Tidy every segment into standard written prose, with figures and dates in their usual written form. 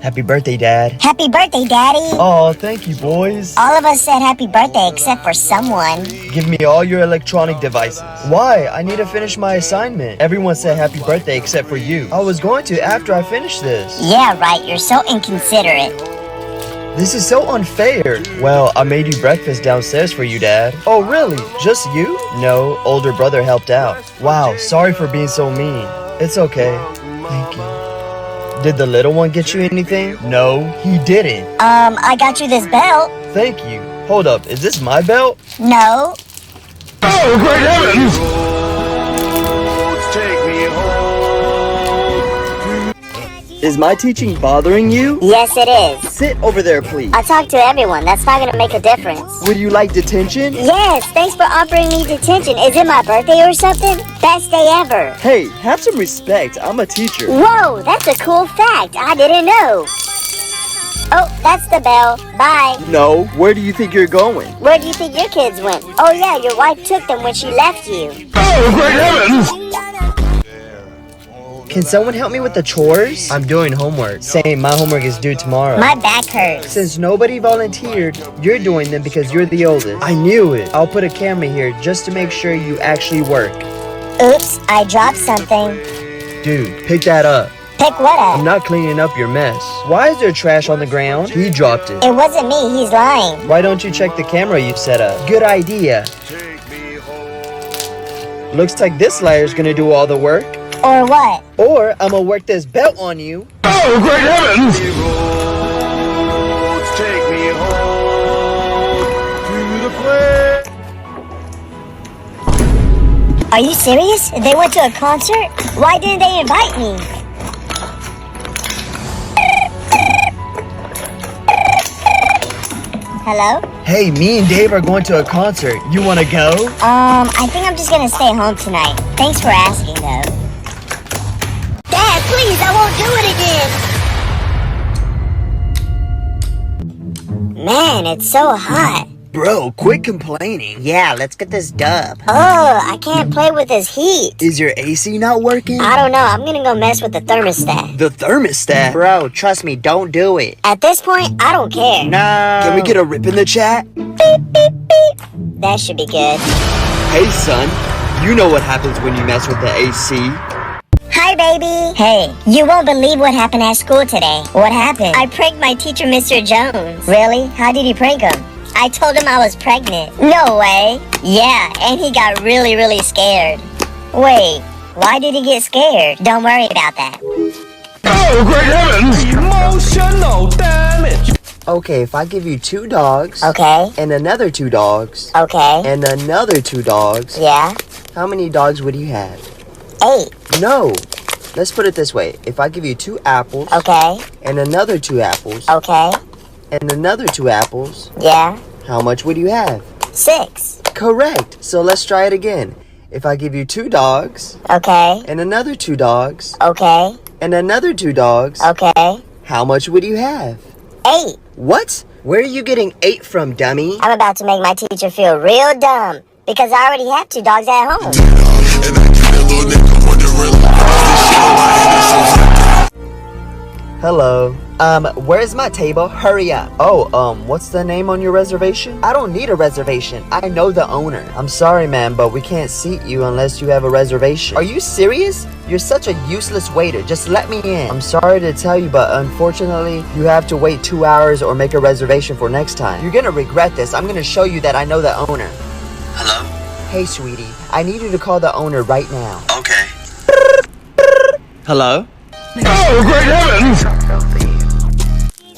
Happy birthday, Dad. Happy birthday, Daddy. Oh, thank you, boys. All of us said happy birthday except for someone. Give me all your electronic devices. Why? I need to finish my assignment. Everyone said happy birthday except for you. I was going to after I finish this. Yeah, right. You're so inconsiderate. This is so unfair. Well, I made you breakfast downstairs for you, Dad. Oh, really? Just you? No, older brother helped out. Wow, sorry for being so mean. It's okay. Thank you. Did the little one get you anything? No, he didn't. I got you this belt. Thank you. Hold up, is this my belt? No. Oh, great heavens! Is my teaching bothering you? Yes, it is. Sit over there, please. I talk to everyone. That's not gonna make a difference. Would you like detention? Yes, thanks for offering me detention. Is it my birthday or something? Best day ever. Hey, have some respect. I'm a teacher. Whoa, that's a cool fact. I didn't know. Oh, that's the bell. Bye. No, where do you think you're going? Where do you think your kids went? Oh yeah, your wife took them when she left you. Oh, great heavens! Can someone help me with the chores? I'm doing homework. Same, my homework is due tomorrow. My back hurts. Since nobody volunteered, you're doing them because you're the oldest. I knew it. I'll put a camera here just to make sure you actually work. Oops, I dropped something. Dude, pick that up. Pick what up? I'm not cleaning up your mess. Why is there trash on the ground? He dropped it. It wasn't me, he's lying. Why don't you check the camera you set up? Good idea. Looks like this liar's gonna do all the work. Or what? Or I'm gonna work this belt on you. Oh, great heavens! Take me home to the place. Are you serious? They went to a concert? Why didn't they invite me? Hello? Hey, me and Dave are going to a concert. You wanna go? I think I'm just gonna stay home tonight. Thanks for asking, though. Dad, please, I won't do it again. Man, it's so hot. Bro, quit complaining. Yeah, let's get this dub. Oh, I can't play with this heat. Is your AC not working? I don't know. I'm gonna go mess with the thermostat. The thermostat? Bro, trust me, don't do it. At this point, I don't care. No. Can we get a rip in the chat? Beep, beep, beep. That should be good. Hey, son. You know what happens when you mess with the AC. Hi, baby. Hey, you won't believe what happened at school today. What happened? I pranked my teacher, Mr. Jones. Really? How did you prank him? I told him I was pregnant. No way. Yeah, and he got really, really scared. Wait, why did he get scared? Don't worry about that. Oh, great heavens! Emotional damage. Okay, if I give you 2 dogs. Okay. And another 2 dogs. Okay. And another 2 dogs. Yeah. How many dogs would you have? 8. No. Let's put it this way. If I give you 2 apples. Okay. And another 2 apples. Okay. And another 2 apples. Yeah. How much would you have? 6. Correct. So let's try it again. If I give you 2 dogs. Okay. And another 2 dogs. Okay. And another 2 dogs. Okay. How much would you have? 8. What? Where are you getting 8 from, dummy? I'm about to make my teacher feel real dumb because I already have 2 dogs at home. Hello. Where's my table? Hurry up. Oh, what's the name on your reservation? I don't need a reservation. I know the owner. I'm sorry, man, but we can't seat you unless you have a reservation. Are you serious? You're such a useless waiter. Just let me in. I'm sorry to tell you, but unfortunately, you have to wait 2 hours or make a reservation for next time. You're gonna regret this. I'm gonna show you that I know the owner. Hello? Hey, sweetie. I need you to call the owner right now. Okay. Hello? Oh, great heavens!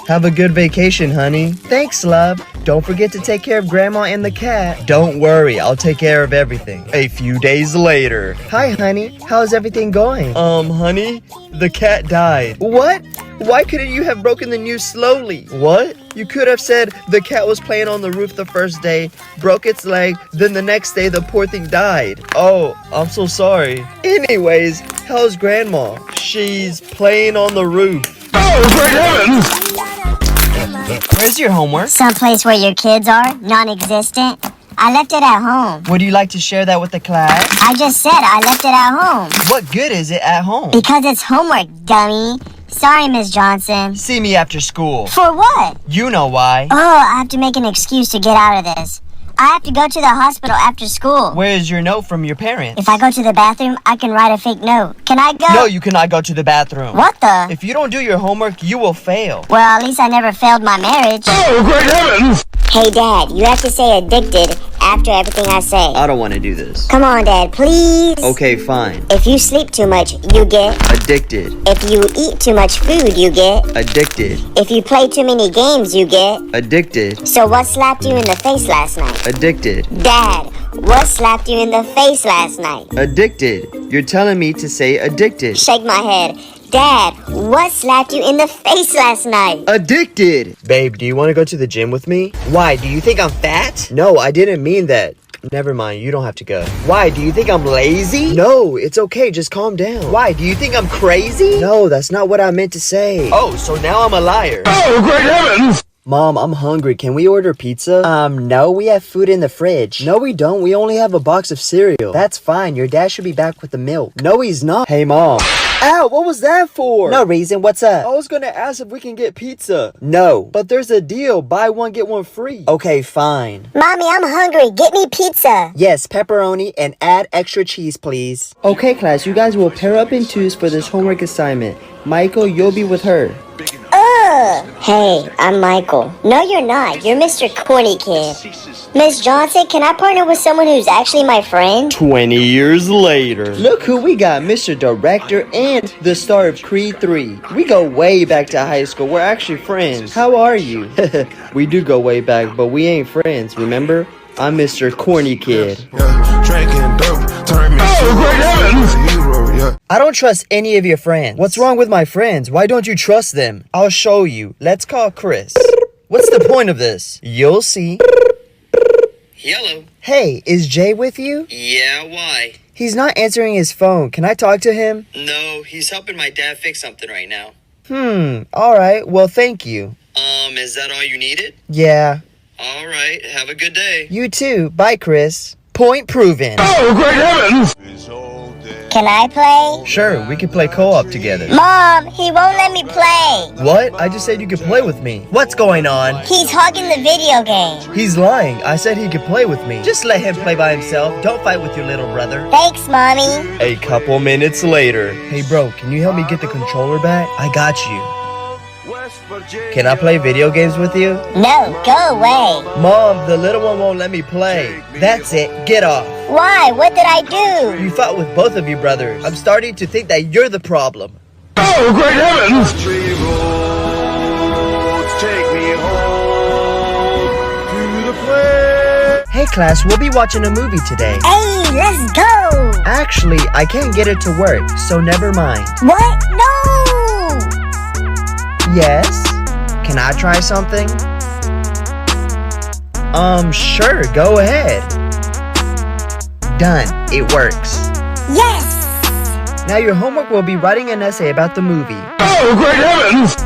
Have a good vacation, honey. Thanks, love. Don't forget to take care of Grandma and the cat. Don't worry, I'll take care of everything. A few days later. Hi, honey. How's everything going? Honey, the cat died. What? Why couldn't you have broken the news slowly? What? You could have said the cat was playing on the roof the first day, broke its leg, then the next day the poor thing died. Oh, I'm so sorry. Anyways, how's Grandma? She's playing on the roof. Oh, great heavens! Where's your homework? Someplace where your kids are, non-existent. I left it at home. Would you like to share that with the class? I just said I left it at home. What good is it at home? Because it's homework, dummy. Sorry, Miss Johnson. See me after school. For what? You know why. Oh, I have to make an excuse to get out of this. I have to go to the hospital after school. Where's your note from your parents? If I go to the bathroom, I can write a fake note. Can I go? No, you cannot go to the bathroom. What the? If you don't do your homework, you will fail. Well, at least I never failed my marriage. Oh, great heavens! Hey, Dad, you have to say addicted after everything I say. I don't want to do this. Come on, Dad, please. Okay, fine. If you sleep too much, you get. Addicted. If you eat too much food, you get. Addicted. If you play too many games, you get. Addicted. So what slapped you in the face last night? Addicted. Dad, what slapped you in the face last night? Addicted. You're telling me to say addicted. Shake my head. Dad, what slapped you in the face last night? Addicted. Babe, do you want to go to the gym with me? Why? Do you think I'm fat? No, I didn't mean that. Never mind, you don't have to go. Why? Do you think I'm lazy? No, it's okay, just calm down. Why? Do you think I'm crazy? No, that's not what I meant to say. Oh, so now I'm a liar. Oh, great heavens! Mom, I'm hungry. Can we order pizza? No, we have food in the fridge. No, we don't. We only have a box of cereal. That's fine. Your dad should be back with the milk. No, he's not. Hey, Mom. Ow, what was that for? No reason. What's up? I was gonna ask if we can get pizza. No, but there's a deal. Buy one, get one free. Okay, fine. Mommy, I'm hungry. Get me pizza. Yes, pepperoni and add extra cheese, please. Okay, class, you guys will pair up in twos for this homework assignment. Michael, you'll be with her. Hey, I'm Michael. No, you're not. You're Mr. Corny Kid. Miss Johnson, can I partner with someone who's actually my friend? 20 years later. Look who we got, Mr. Director and the star of Creed 3. We go way back to high school. We're actually friends. How are you? We do go way back, but we ain't friends, remember? I'm Mr. Corny Kid. Drinking dope, turn me to great heavens! Hero, yeah. I don't trust any of your friends. What's wrong with my friends? Why don't you trust them? I'll show you. Let's call Chris. What's the point of this? You'll see. Hello. Hey, is Jay with you? Yeah, why? He's not answering his phone. Can I talk to him? No, he's helping my dad fix something right now. Alright. Well, thank you. Is that all you needed? Yeah. Alright, have a good day. You too. Bye, Chris. Point proven. Oh, great heavens! Can I play? Sure, we can play co-op together. Mom, he won't let me play. What? I just said you could play with me. What's going on? He's hogging the video game. He's lying. I said he could play with me. Just let him play by himself. Don't fight with your little brother. Thanks, Mommy. A couple minutes later. Hey, bro, can you help me get the controller back? I got you. Can I play video games with you? No, go away. Mom, the little one won't let me play. That's it. Get off. Why? What did I do? You fought with both of you brothers. I'm starting to think that you're the problem. Oh, great heavens! Hey, class, we'll be watching a movie today. Hey, let's go. Actually, I can't get it to work, so never mind. What? No. Yes? Can I try something? Sure, go ahead. Done. It works. Yes. Now your homework will be writing an essay about the movie. Oh, great heavens!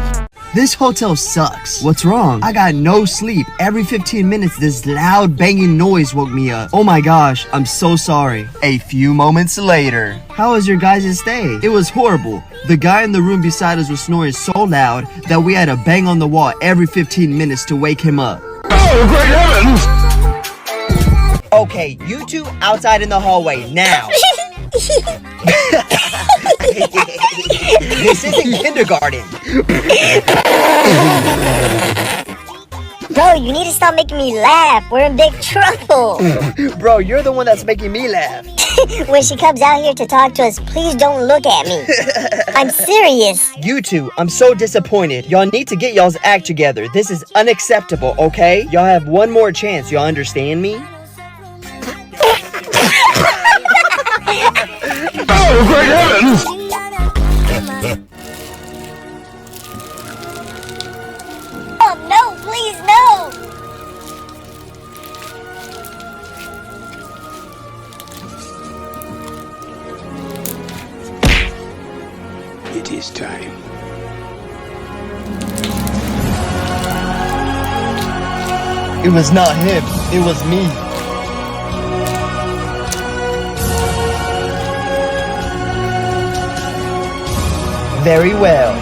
This hotel sucks. What's wrong? I got no sleep. Every 15 minutes, this loud banging noise woke me up. Oh my gosh, I'm so sorry. A few moments later. How was your guys' stay? It was horrible. The guy in the room beside us was snoring so loud that we had to bang on the wall every 15 minutes to wake him up. Oh, great heavens! Okay, you two outside in the hallway, now. This isn't kindergarten. Bro, you need to stop making me laugh. We're in big trouble. Bro, you're the one that's making me laugh. When she comes out here to talk to us, please don't look at me. I'm serious. You two, I'm so disappointed. Y'all need to get y'all's act together. This is unacceptable, okay? Y'all have one more chance. Y'all understand me? Oh, great heavens! Oh, no, please, no. It is time. It was not him. It was me. Very well.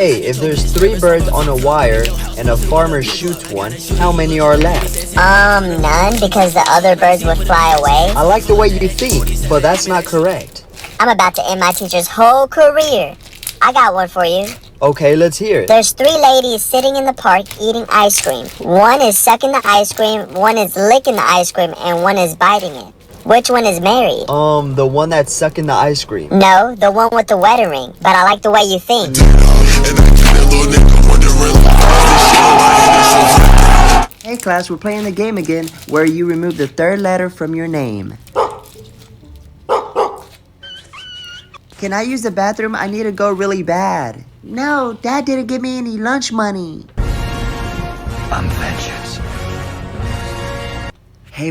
Hey, if there's 3 birds on a wire and a farmer shoots one, how many are left? None, because the other birds would fly away. I like the way you think, but that's not correct. I'm about to end my teacher's whole career. I got one for you. Okay, let's hear it. There's 3 ladies sitting in the park eating ice cream. One is sucking the ice cream, one is licking the ice cream, and one is biting it. Which one is married? The one that's sucking the ice cream. No, the one with the wedding ring. But I like the way you think. Hey class, we're playing the game again, where you remove the 3rd letter from your name. Can I use the bathroom? I need to go really bad. No, Dad didn't give me any lunch money. I'm vengeance.